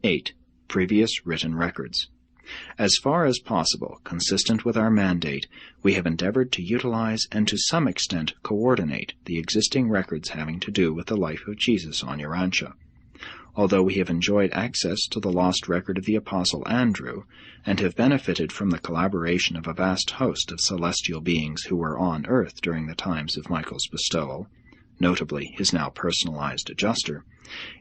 8. Previous written records. As far as possible, consistent with our mandate, we have endeavored to utilize and to some extent coordinate the existing records having to do with the life of Jesus on Urantia. Although we have enjoyed access to the lost record of the Apostle Andrew, and have benefited from the collaboration of a vast host of celestial beings who were on earth during the times of Michael's bestowal, notably his now personalized adjuster,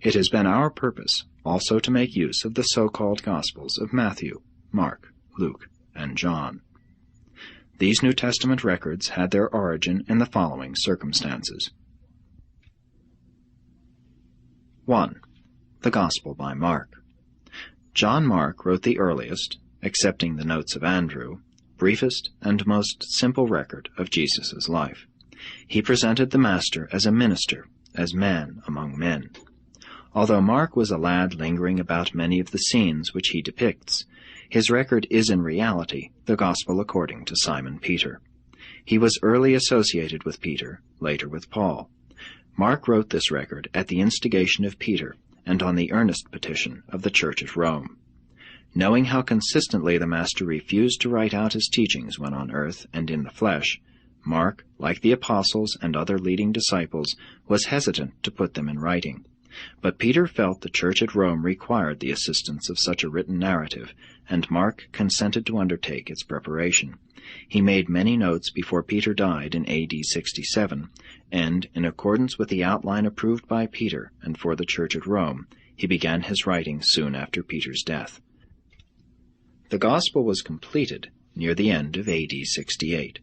it has been our purpose also to make use of the so-called Gospels of Matthew, Mark, Luke, and John. These New Testament records had their origin in the following circumstances. 1. The Gospel by Mark. John Mark wrote the earliest, excepting the notes of Andrew, briefest and most simple record of Jesus' life. He presented the Master as a minister, as man among men. Although Mark was a lad lingering about many of the scenes which he depicts, his record is in reality the Gospel according to Simon Peter. He was early associated with Peter, later with Paul. Mark wrote this record at the instigation of Peter and on the earnest petition of the church at Rome. Knowing how consistently the Master refused to write out his teachings when on earth and in the flesh, Mark, like the apostles and other leading disciples, was hesitant to put them in writing. But Peter felt the church at Rome required the assistance of such a written narrative, and Mark consented to undertake its preparation. He made many notes before Peter died in A.D. 67, and, in accordance with the outline approved by Peter and for the church at Rome, he began his writing soon after Peter's death. The Gospel was completed near the end of A.D. 68.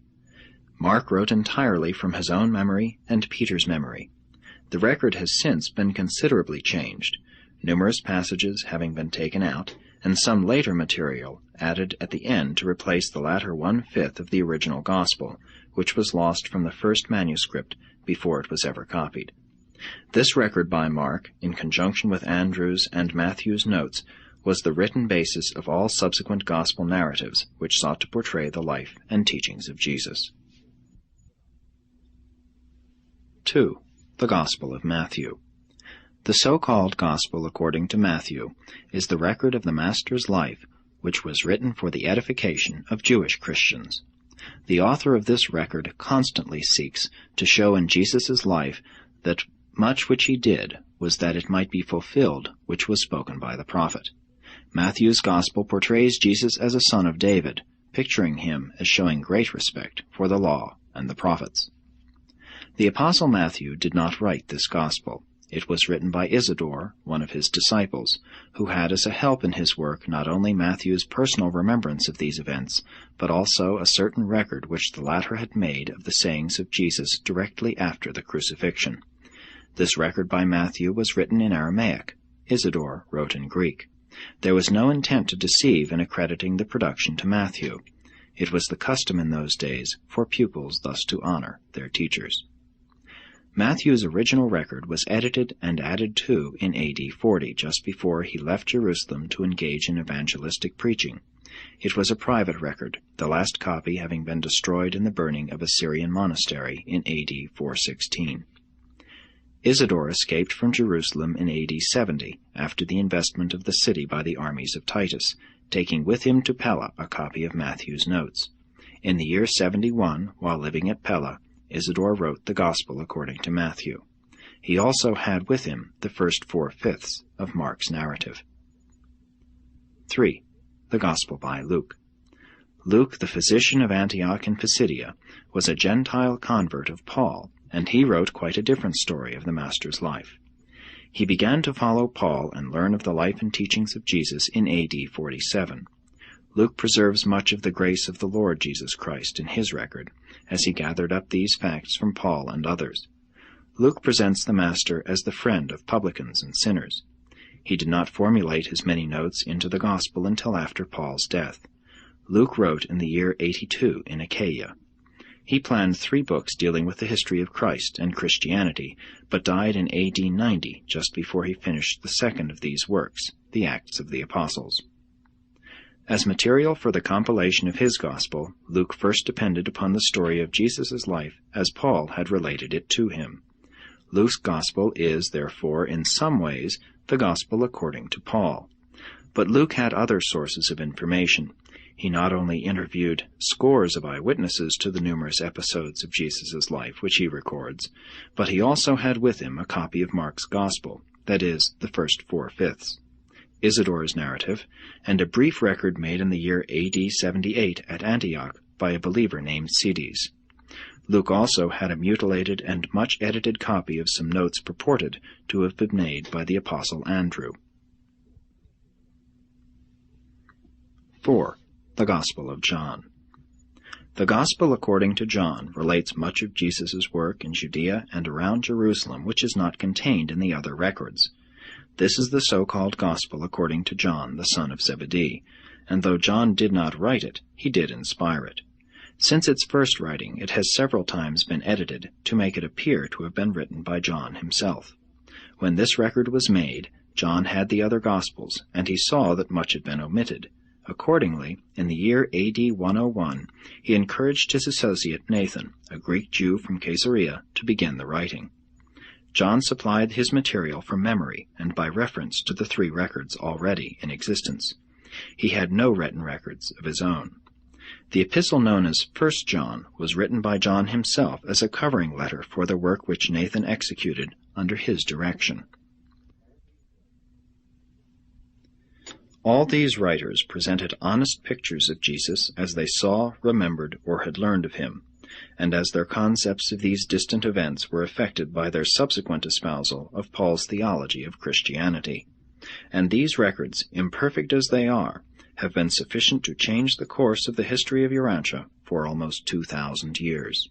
Mark wrote entirely from his own memory and Peter's memory. The record has since been considerably changed, numerous passages having been taken out, and some later material added at the end to replace the latter 1/5 of the original Gospel, which was lost from the first manuscript before it was ever copied. This record by Mark, in conjunction with Andrew's and Matthew's notes, was the written basis of all subsequent Gospel narratives which sought to portray the life and teachings of Jesus. 2. The Gospel of Matthew. The so-called Gospel according to Matthew is the record of the Master's life, which was written for the edification of Jewish Christians. The author of this record constantly seeks to show in Jesus' life that much which he did was that it might be fulfilled which was spoken by the prophet. Matthew's Gospel portrays Jesus as a son of David, picturing him as showing great respect for the law and the prophets. The Apostle Matthew did not write this Gospel. It was written by Isidore, one of his disciples, who had as a help in his work not only Matthew's personal remembrance of these events, but also a certain record which the latter had made of the sayings of Jesus directly after the crucifixion. This record by Matthew was written in Aramaic. Isidore wrote in Greek. There was no intent to deceive in accrediting the production to Matthew. It was the custom in those days for pupils thus to honor their teachers. Matthew's original record was edited and added to in A.D. 40, just before he left Jerusalem to engage in evangelistic preaching. It was a private record, the last copy having been destroyed in the burning of a Syrian monastery in A.D. 416. Isidore escaped from Jerusalem in A.D. 70, after the investment of the city by the armies of Titus, taking with him to Pella a copy of Matthew's notes. In the year 71, while living at Pella, Isidore wrote the Gospel according to Matthew. He also had with him the first 4/5 of Mark's narrative. 3. The Gospel by Luke. Luke, the physician of Antioch in Pisidia, was a Gentile convert of Paul, and he wrote quite a different story of the Master's life. He began to follow Paul and learn of the life and teachings of Jesus in A.D. 47. Luke preserves much of the grace of the Lord Jesus Christ in his record, as he gathered up these facts from Paul and others. Luke presents the Master as the friend of publicans and sinners. He did not formulate his many notes into the Gospel until after Paul's death. Luke wrote in the year 82 in Achaia. He planned 3 books dealing with the history of Christ and Christianity, but died in A.D. 90, just before he finished the second of these works, the Acts of the Apostles. As material for the compilation of his Gospel, Luke first depended upon the story of Jesus' life as Paul had related it to him. Luke's Gospel is, therefore, in some ways, the Gospel according to Paul. But Luke had other sources of information. He not only interviewed scores of eyewitnesses to the numerous episodes of Jesus' life which he records, but he also had with him a copy of Mark's Gospel, that is, the first 4/5, Isidore's narrative, and a brief record made in the year AD 78 at Antioch by a believer named Cedes. Luke also had a mutilated and much edited copy of some notes purported to have been made by the Apostle Andrew. 4. The Gospel of John. The Gospel according to John relates much of Jesus' work in Judea and around Jerusalem which is not contained in the other records. This is the so-called Gospel according to John, the son of Zebedee, and though John did not write it, he did inspire it. Since its first writing, it has several times been edited to make it appear to have been written by John himself. When this record was made, John had the other Gospels, and he saw that much had been omitted. Accordingly, in the year AD 101, he encouraged his associate Nathan, a Greek Jew from Caesarea, to begin the writing. John supplied his material from memory and by reference to the 3 records already in existence. He had no written records of his own. The epistle known as 1 John was written by John himself as a covering letter for the work which Nathan executed under his direction. All these writers presented honest pictures of Jesus as they saw, remembered, or had learned of him, and as their concepts of these distant events were affected by their subsequent espousal of Paul's theology of Christianity. And these records, imperfect as they are, have been sufficient to change the course of the history of Urantia for almost 2,000 years.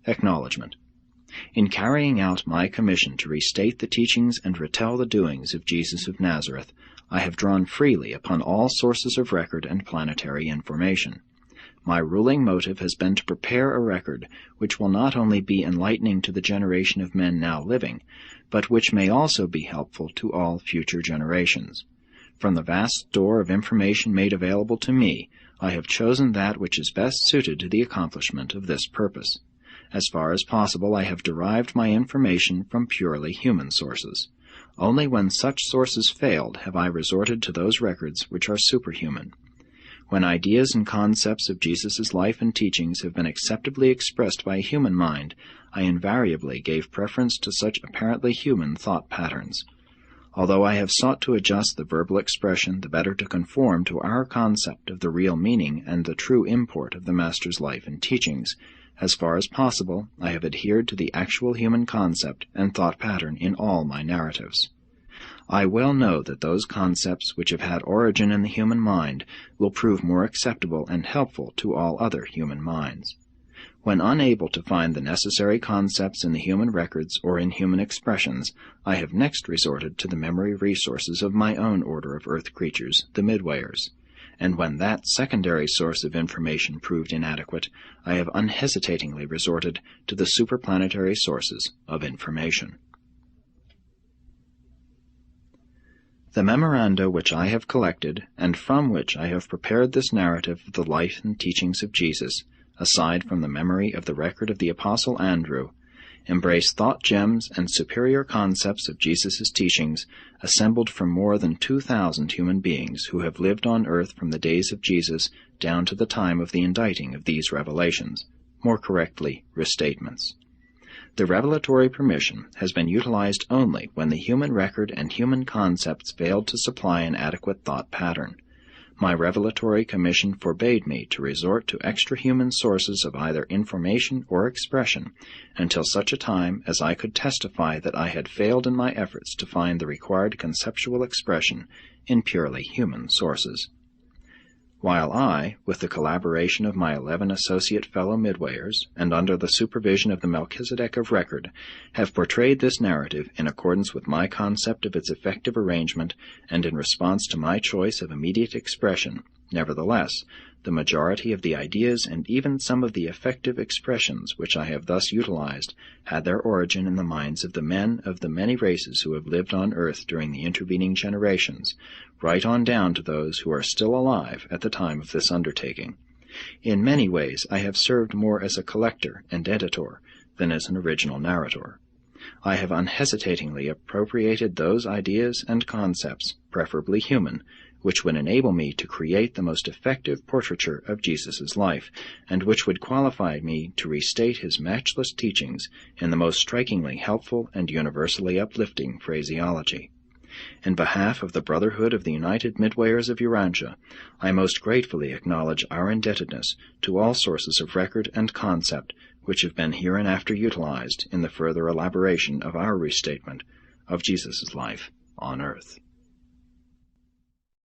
Acknowledgement. In carrying out my commission to restate the teachings and retell the doings of Jesus of Nazareth, I have drawn freely upon all sources of record and planetary information. My ruling motive has been to prepare a record which will not only be enlightening to the generation of men now living, but which may also be helpful to all future generations. From the vast store of information made available to me, I have chosen that which is best suited to the accomplishment of this purpose. As far as possible, I have derived my information from purely human sources. Only when such sources failed have I resorted to those records which are superhuman. When ideas and concepts of Jesus' life and teachings have been acceptably expressed by a human mind, I invariably gave preference to such apparently human thought patterns. Although I have sought to adjust the verbal expression the better to conform to our concept of the real meaning and the true import of the Master's life and teachings, as far as possible I have adhered to the actual human concept and thought pattern in all my narratives. I well know that those concepts which have had origin in the human mind will prove more acceptable and helpful to all other human minds. When unable to find the necessary concepts in the human records or in human expressions, I have next resorted to the memory resources of my own order of earth creatures, the Midwayers. And when that secondary source of information proved inadequate, I have unhesitatingly resorted to the superplanetary sources of information. The memoranda which I have collected, and from which I have prepared this narrative of the life and teachings of Jesus, aside from the memory of the record of the Apostle Andrew, embrace thought gems and superior concepts of Jesus' teachings assembled from more than 2,000 human beings who have lived on earth from the days of Jesus down to the time of the inditing of these revelations, more correctly, restatements. The revelatory permission has been utilized only when the human record and human concepts failed to supply an adequate thought pattern. My revelatory commission forbade me to resort to extra-human sources of either information or expression until such a time as I could testify that I had failed in my efforts to find the required conceptual expression in purely human sources. While I, with the collaboration of my 11 associate fellow Midwayers, and under the supervision of the Melchizedek of Record, have portrayed this narrative in accordance with my concept of its effective arrangement and in response to my choice of immediate expression, nevertheless, the majority of the ideas and even some of the effective expressions which I have thus utilized had their origin in the minds of the men of the many races who have lived on earth during the intervening generations, right on down to those who are still alive at the time of this undertaking. In many ways I have served more as a collector and editor than as an original narrator. I have unhesitatingly appropriated those ideas and concepts, preferably human, which would enable me to create the most effective portraiture of Jesus' life, and which would qualify me to restate his matchless teachings in the most strikingly helpful and universally uplifting phraseology. In behalf of the Brotherhood of the United Midwayers of Urantia, I most gratefully acknowledge our indebtedness to all sources of record and concept which have been hereinafter utilized in the further elaboration of our restatement of Jesus' life on earth.